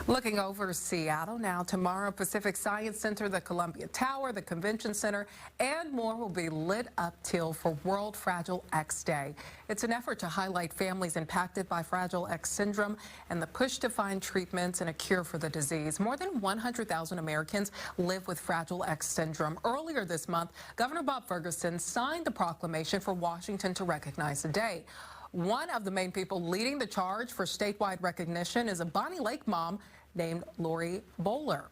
Looking over Seattle now, tomorrow Pacific Science Center, the Columbia Tower, the Convention Center, and more will be lit up teal for World Fragile X Day. It's an effort to highlight families impacted by Fragile X syndrome and the push to find treatments and a cure for the disease. More than 100,000 Americans live with Fragile X syndrome. Earlier this month, Governor Bob Ferguson signed the proclamation for Washington to recognize the day. One of the main people leading the charge for statewide recognition is a Bonnie Lake mom named Lori Bowler.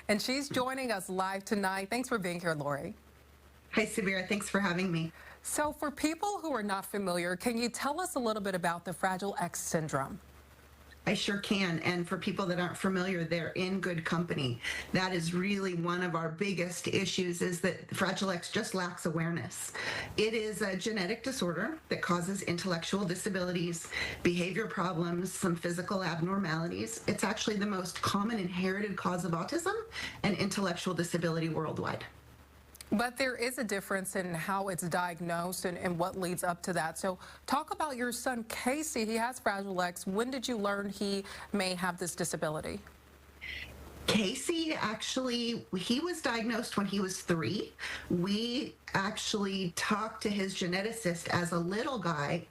And she's joining us live tonight. Thanks for being here, Lori. Hi, Sabira. Thanks for having me. So for people who are not familiar, can you tell us a little bit about the Fragile X syndrome? I sure can. And for people that aren't familiar, they're in good company. That is really one of our biggest issues, is that Fragile X just lacks awareness. It is a genetic disorder that causes intellectual disabilities, behavior problems, some physical abnormalities. It's actually the most common inherited cause of autism and intellectual disability worldwide. But there is a difference in how it's diagnosed and what leads up to that. So talk about your son, Casey. He has Fragile X. When did you learn he may have this disability? Casey, actually, he was diagnosed when he was 3. We actually talked to his geneticist as a little guy.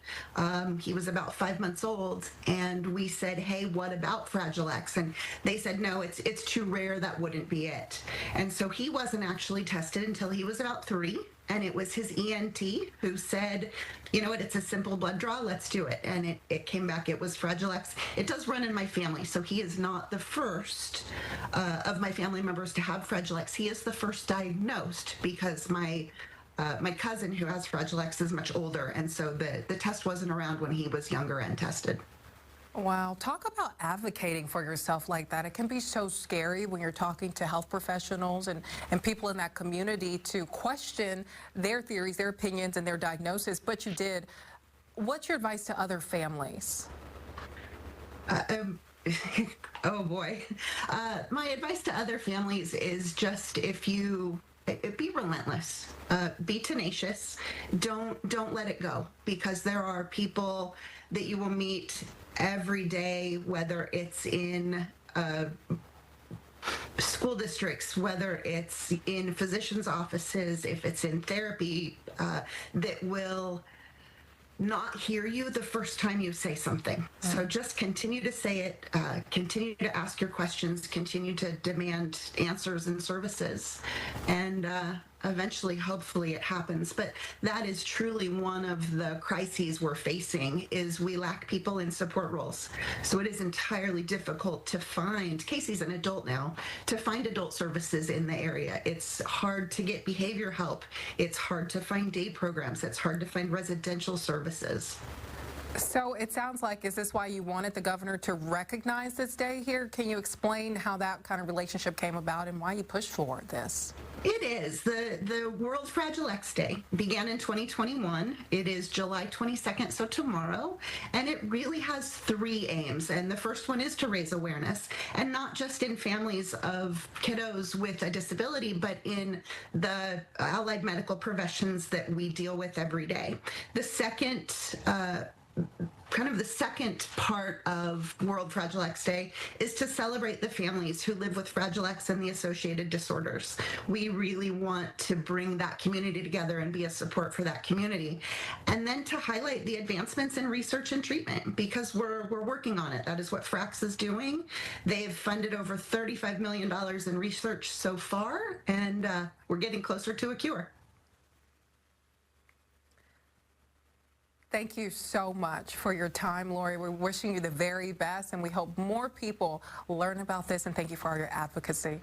He was about 5 months old, and we said, hey, what about Fragile X? And they said, no, it's too rare, that wouldn't be it. And so he wasn't actually tested until he was about 3. And it was his ENT who said, you know what, it's a simple blood draw, let's do it. And it came back, it was Fragile X. It does run in my family, so he is not the first of my family members to have Fragile X. He is the first diagnosed, because my cousin who has Fragile X is much older, and so the test wasn't around when he was younger and tested. Wow. Talk about advocating for yourself like that. It can be so scary when you're talking to health professionals and people in that community to question their theories, their opinions, and their diagnosis, but you did. What's your advice to other families? Oh boy. My advice to other families is just, be relentless, be tenacious, don't let it go, because there are people that you will meet every day, whether it's in school districts, whether it's in physicians' offices, if it's in therapy, that will not hear you the first time you say something. So just continue to say it, continue to ask your questions, continue to demand answers and services, and eventually, hopefully, it happens. But that is truly one of the crises we're facing, is we lack people in support roles. So it is entirely difficult to find, Casey's an adult now, to find adult services in the area. It's hard to get behavior help. It's hard to find day programs. It's hard to find residential services. So it sounds like, is this why you wanted the governor to recognize this day here? Can you explain how that kind of relationship came about and why you pushed for this? It is. The World Fragile X Day began in 2021. It is July 22nd, so tomorrow, and it really has 3 aims. And the first one is to raise awareness, and not just in families of kiddos with a disability, but in the allied medical professions that we deal with every day. The second the second part of World Fragile X Day is to celebrate the families who live with Fragile X and the associated disorders. We really want to bring that community together and be a support for that community. And then to highlight the advancements in research and treatment, because we're working on it. That is what FRAX is doing. They've funded over $35 million in research so far, and we're getting closer to a cure. Thank you so much for your time, Lori. We're wishing you the very best, and we hope more people learn about this, and thank you for all your advocacy.